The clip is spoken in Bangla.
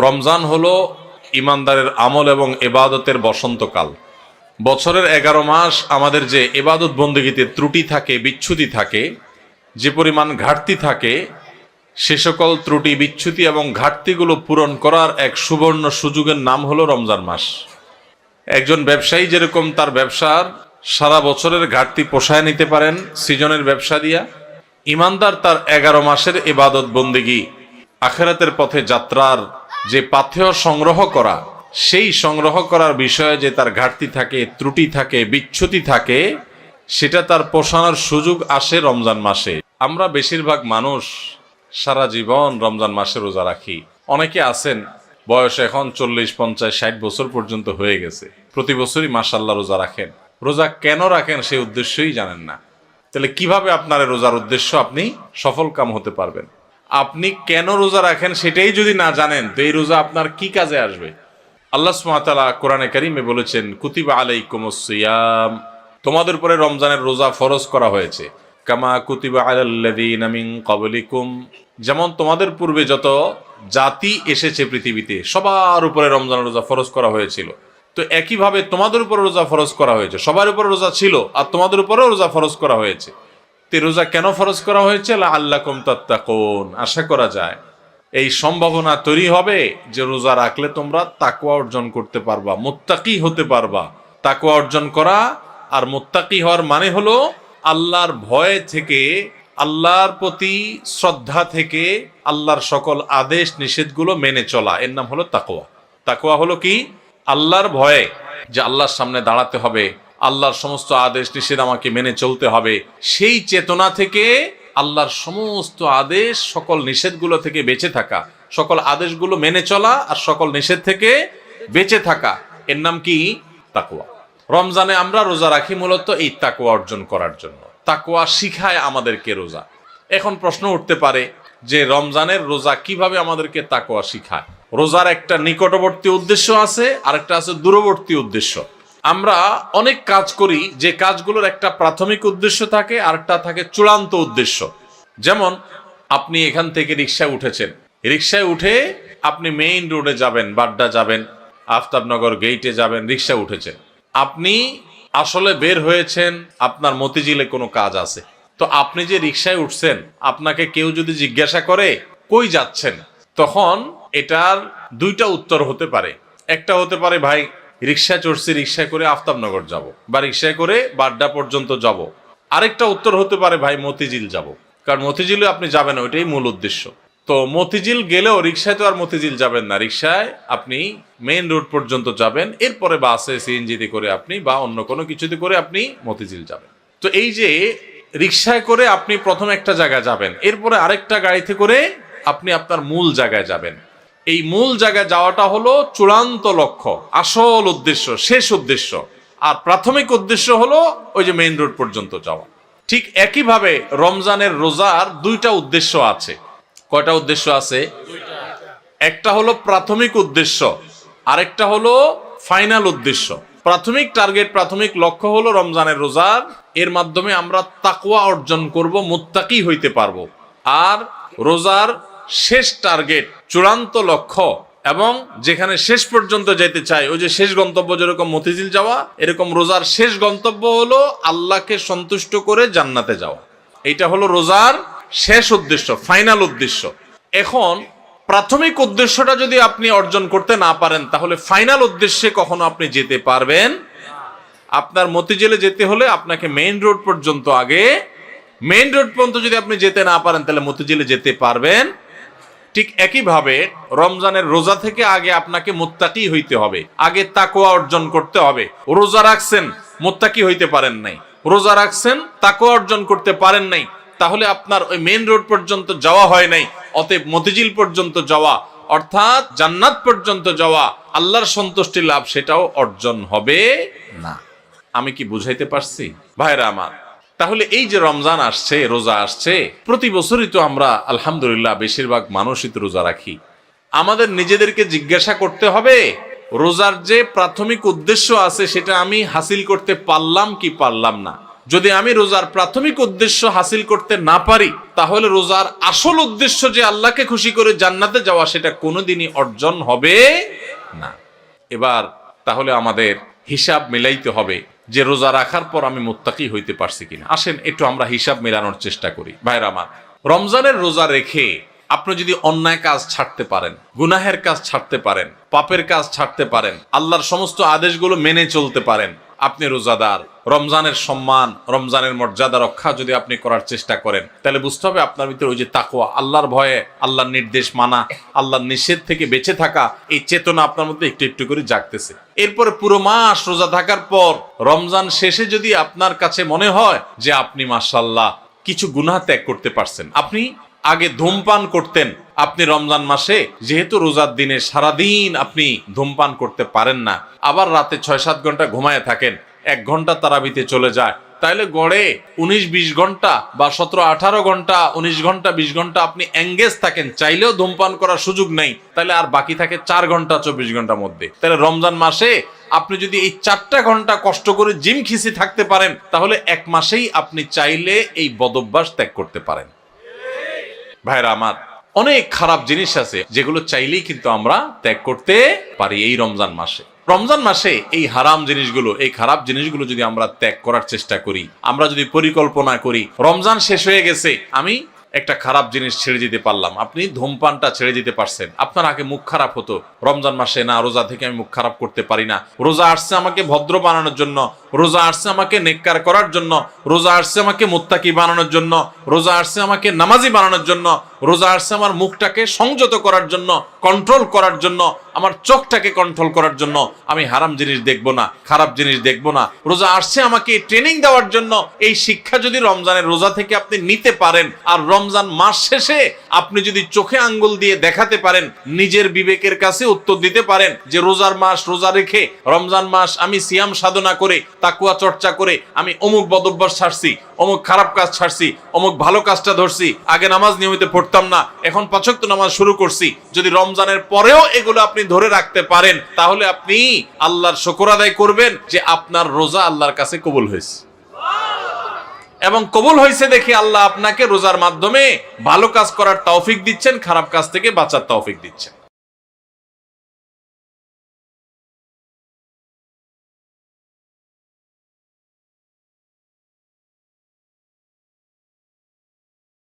রমজান হলো ইমানদারের আমল এবং ইবাদতের বসন্তকাল। বছরের 11 মাস আমাদের যে ইবাদত বন্দেগীতে ত্রুটি থাকে, বিচ্যুতি থাকে, যে পরিমাণ ঘাটতি থাকে, সে সকল ত্রুটি, বিচ্যুতি এবং ঘাটতিগুলো পূরণ করার এক সুবর্ণ সুযোগের নাম হলো রমজান মাস। একজন ব্যবসায়ী যেরকম তার ব্যবসার সারা বছরের ঘাটতি পোষায় নিতে পারেন সিজনের ব্যবসা দিয়া, ইমানদার তার 11 মাসের ইবাদত বন্দেগী, আখিরাতের পথে যাত্রার যে পাথেয় সংগ্রহ করা, সেই সংগ্রহ করার বিষয়ে যে তার ঘাটতি থাকে, ত্রুটি থাকে, বিচ্যুতি থাকে, সেটা তার পোষানোর সুযোগ আসে রমজান মাসে। আমরা বেশিরভাগ মানুষ সারা জীবন রমজান মাসে রোজা রাখি। অনেকে আছেন বয়স এখন 40, 50, 60 বছর পর্যন্ত হয়ে গেছে, প্রতি বছরই মাশাআল্লাহ রোজা রাখেন। রোজা কেন রাখেন সেই উদ্দেশ্যই জানেন না। তাহলে কিভাবে আপনার রোজার উদ্দেশ্য আপনি সফল কাম হতে পারবেন? আপনি কেন রোজা রাখেন সেটাই যদি না জানেন, তো এই রোজা আপনার কি কাজে আসবে? আল্লাহ সুবহানাহু ওয়া তাআলা কোরআনে কারীমে বলেছেন, কুতিবা আলাইকুমুস সিয়াম, তোমাদের উপরে রমজানের রোজা ফরজ করা হয়েছে। কামা কুতিবা আলাল্লাযীনা মিন ক্বাবলিকুম, যেমন তোমাদের পূর্বে যত জাতি এসেছে পৃথিবীতে সবার উপরে রমজানের রোজা ফরজ করা হয়েছিল। তো একইভাবে তোমাদের উপরে রোজা ফরজ করা হয়েছে। সবার উপরে রোজা ছিল আর তোমাদের উপরেও রোজা ফরজ করা হয়েছে। তো রোজা কেন ফরজ করা হয়েছে? লাআল্লাকুম তাত্তাকুন, আশা করা যায় এই সম্ভাবনা তৈরি হবে যে রোজা রাখলে তোমরা তাকওয়া অর্জন করতে পারবা, মুত্তাকি হতে পারবা। তাকওয়া অর্জন করা আর মুত্তাকি হওয়ার মানে হলো আল্লাহর ভয় থেকে, আল্লাহর প্রতি শ্রদ্ধা থেকে, আল্লাহর সকল আদেশ নিষেধগুলো মেনে চলা, এর নাম হলো তাকওয়া। তাকওয়া হলো কি? আল্লাহর ভয়ে, যে আল্লাহর সামনে দাঁড়াতে হবে, আল্লাহর সমস্ত আদেশ নিষেধ আমাকে মেনে চলতে হবে, সেই চেতনা থেকে আল্লাহর সমস্ত আদেশ, সকল নিষেধগুলো থেকে বেঁচে থাকা, সকল আদেশগুলো মেনে চলা আর সকল নিষেধ থেকে বেঁচে থাকা, এর নাম কি? তাকওয়া। রমজানে আমরা রোজা রাখি মূলত এই তাকওয়া অর্জন করার জন্য। তাকওয়া শিখায় আমাদেরকে রোজা। এখন প্রশ্ন উঠতে পারে যে রমজানের রোজা কিভাবে আমাদেরকে তাকওয়া শিখায়? রোজার একটা নিকটবর্তী উদ্দেশ্য আছে, আরেকটা আছে দূরবর্তী উদ্দেশ্য। আমরা অনেক কাজ করি যে কাজগুলোর একটা প্রাথমিক উদ্দেশ্য থাকে, আরেকটা থাকে চূড়ান্ত উদ্দেশ্য। যেমন আপনি এখান থেকে রিকশায় উঠেছেন, রিকশায় উঠে আপনি মেইন রোডে যাবেন, বাড্ডা যাবেন, আফতাবনগর গেইটে যাবেন, রিকশায় উঠেছেন। আপনি আসলে বের হয়েছেন, আপনার মতিঝিলে কোনো কাজ আছে। তো আপনি যে রিকশায় উঠছেন, আপনাকে কেউ যদি জিজ্ঞাসা করে কই যাচ্ছেন, তখন এটার দুইটা উত্তর হতে পারে। একটা হতে পারে ভাই রিকশায় চড়ছি, রিকশায় করে আফতাবনগর যাব, বা রিকশায় করে বাড্ডা পর্যন্ত যাব। আরেকটা উত্তর হতে পারে ভাই মতিঝিল যাব, কারণ মতিঝিলে আপনি যাবেন, ওইটাই মূল উদ্দেশ্য। তো মতিঝিল গেলেও রিকশায় তো আর মতিঝিল যাবেন না, রিকশায় আপনি মেইন রোড পর্যন্ত যাবেন, এরপরে বাসে, সিএনজিতে করে আপনি বা অন্য কোনো কিছুতে করে আপনি মতিঝিল যাবেন। তো এই যে রিকশায় করে আপনি প্রথম একটা জায়গায় যাবেন, এরপরে আরেকটা গাড়িতে করে আপনি আপনার মূল জায়গায় যাবেন। এই মূল জায়গায় যাওয়াটা হলো চূড়ান্ত লক্ষ্য, আসল উদ্দেশ্য, শেষ উদ্দেশ্য। আর প্রাথমিক উদ্দেশ্য হলো ওই যে মেইন রোড পর্যন্ত যাওয়া। ঠিক একইভাবে রমজানের রোজার দুইটা উদ্দেশ্য আছে। কয়টা উদ্দেশ্য আছে? একটা হলো প্রাথমিক উদ্দেশ্য, আরেকটা হলো ফাইনাল উদ্দেশ্য। প্রাথমিক টার্গেট, প্রাথমিক লক্ষ্য হলো রমজানের রোজার, এর মাধ্যমে আমরা তাকওয়া অর্জন করব, মুত্তাকি হইতে পারবো। আর রোজার শেষ টার্গেট, চূড়ান্ত লক্ষ্য এবং যেখানে শেষ পর্যন্ত যেতে চাই, ওই যে শেষ গন্তব্য যেরকম মতিঝিল যাওয়া, এরকম রোজার শেষ গন্তব্য হলো আল্লাহকে সন্তুষ্ট করে জান্নাতে যাওয়া। এইটা হলো রোজার শেষ উদ্দেশ্য, ফাইনাল উদ্দেশ্য। এখন প্রাথমিক উদ্দেশ্যটা যদি আপনি অর্জন করতে না পারেন, তাহলে ফাইনাল উদ্দেশ্যে কখনো আপনি যেতে পারবেন? আপনার মতিঝিলে যেতে হলে আপনাকে মেইন রোড পর্যন্ত, আগে মেইন রোড পর্যন্ত যদি আপনি যেতে না পারেন, তাহলে মতিঝিলে যেতে পারবেন? ঠিক একইভাবে রমজানের রোজা থেকে আগে আপনাকে মুত্তাকি হইতে হবে, আগে তাকওয়া অর্জন করতে হবে। রোজা রাখছেন, মুত্তাকি হইতে পারেন নাই, রোজা রাখছেন, তাকওয়া অর্জন করতে পারেন নাই, তাহলে আপনার ওই মেইন রোড পর্যন্ত যাওয়া হয় নাই। অতএব মতিঝিল পর্যন্ত যাওয়া, অর্থাৎ জান্নাত পর্যন্ত যাওয়া, আল্লাহর সন্তুষ্টি লাভ, সেটাও অর্জন হবে না। আমি কি বুঝাইতে পারছি ভাইরা আমার? তাহলে এই যে রমজান আসছে, রোজা আসছে, প্রতি বছরই তো আমরা আলহামদুলিল্লাহ বেশিরভাগ মানুষই তো রোজা রাখি। আমাদের নিজেদেরকে জিজ্ঞাসা করতে হবে রোজার যে প্রাথমিক উদ্দেশ্য আছে সেটা আমি হাসিল করতে পারলাম কি পারলাম না। যদি আমি রোজার প্রাথমিক উদ্দেশ্য হাসিল করতে না পারি, তাহলে রোজার আসল উদ্দেশ্য যে আল্লাহকে খুশি করে জান্নাতে যাওয়া, সেটা কোনোদিনই অর্জন হবে না। এবার তাহলে আমাদের হিসাব মিলাইতে হবে যে রোজা রাখার পর আমি মুত্তাকি হইতে পারছি কিনা। আসেন একটু আমরা হিসাব মেলানোর চেষ্টা করি। ভাইরা আমার, রমজানের রোজা রেখে আপনি যদি অন্যায় কাজ ছাড়তে পারেন, গুনাহের কাজ ছাড়তে পারেন, পাপের কাজ ছাড়তে পারেন, আল্লাহর সমস্ত আদেশগুলো মেনে চলতে পারেন, আপনি রোজাদার। রমজানের সম্মান, রমজানের মর্যাদা রক্ষা যদি আপনি করার চেষ্টা করেন, তাহলে বুঝতে হবে আপনার ভিতরে ওই যে তাকওয়া, আল্লাহর ভয়ে, আল্লাহর নির্দেশ মানা, আল্লাহর নিষেধ থেকে বেঁচে থাকা, এই চেতনা আপনার মধ্যে একটু একটু করে জাগতেছে। এরপরে পুরো মাস রোজা থাকার পর রমজান শেষে যদি আপনার কাছে মনে হয় যে আপনি মাশাআল্লাহ কিছু গুনাহ ত্যাগ করতে পারছেন, আপনি আগে ধূমপান করতেন, আপনি রমজান মাসে যেহেতু রোজার দিনে সারাদিন আপনি ধূমপান করতে পারেন না, আবার রাতে 6-7 ঘন্টা ঘুমায় থাকেন, 1 ঘন্টা তারাবিতে চলে যায়, তাইলে গড়ে 19-20 ঘন্টা বা 17-18 ঘন্টা, 19 ঘন্টা 20 ঘন্টা আপনি এঙ্গেজ থাকেন, চাইলেও ধূমপান করার সুযোগ নেই, তাহলে আর বাকি থাকে 4 ঘন্টা 24 ঘন্টার মধ্যে। তাহলে রমজান মাসে আপনি যদি এই 4টা ঘন্টা কষ্ট করে জিম খিসি থাকতে পারেন, তাহলে 1 মাসেই আপনি চাইলে এই বদভ্যাস ত্যাগ করতে পারেন। ভাইরা আমার, অনেক খারাপ জিনিস আছে যেগুলো চাইলেই কিন্তু আমরা ত্যাগ করতে পারি এই রমজান মাসে। রমজান মাসে এই হারাম জিনিসগুলো, এই খারাপ জিনিসগুলো যদি আমরা ত্যাগ করার চেষ্টা করি, আমরা যদি পরিকল্পনা করি, রমজান শেষ হয়ে গেছে, আমি একটা খারাপ জিনিস ছেড়ে দিতে পারলাম। আপনি ধূমপানটা ছেড়ে দিতে পারছেন। আপনার আগে মুখ খারাপ হতো, রমজান মাসে না, রোজা থেকে আমি মুখ খারাপ করতে পারি না, রোজা আসছে আমাকে ভদ্র বানানোর জন্য, রোজা আসছে আমাকে নেককার করার জন্য, রোজা আসছে আমাকে মুত্তাকি বানানোর জন্য, রোজা আসছে আমাকে নামাজি বানানোর জন্য, রোজা আসছে আমার মুখটাকে সংযত করার জন্য, কন্ট্রোল করার জন্য, আমার চোখটাকে কন্ট্রোল করার জন্য। আমি হারাম জিনিস দেখবো না, খারাপ জিনিস দেখবো না। রোজা আসছে আমাকে ট্রেনিং দেওয়ার জন্য। এই শিক্ষা যদি রমজানের রোজা থেকে আপনি নিতে পারেন, আর রমজান মাস শেষে আপনি যদি চোখে আঙ্গুল দিয়ে দেখাতে পারেন, নিজের বিবেকের কাছে উত্তর দিতে পারেন যে রোজার মাস রোজা রেখে, রমজান মাস আমি সিয়াম সাধনা করে, তাকওয়া চর্চা করে আমি অমুক বদভ্যাস ছাড়ছি, অমুক খারাপ কাজ ছাড়ছি, অমুক ভালো কাজটা ধরছি, আগে নামাজ নিয়মিত পড়তাম না, এখন 5 ওয়াক্ত নামাজ শুরু করছি। যদি রমজানের পরেও এগুলো আপনি ধরে রাখতে পারেন, তাহলে আপনি আল্লাহর শুকর আদায় করবেন যে আপনার রোজা আল্লাহর কাছে কবুল হয়েছে। এবং কবুল হয়েছে দেখে আল্লাহ আপনাকে রোজার মাধ্যমে ভালো কাজ করার তৌফিক দিচ্ছেন, খারাপ কাজ থেকে বাঁচার তৌফিক দিচ্ছেন।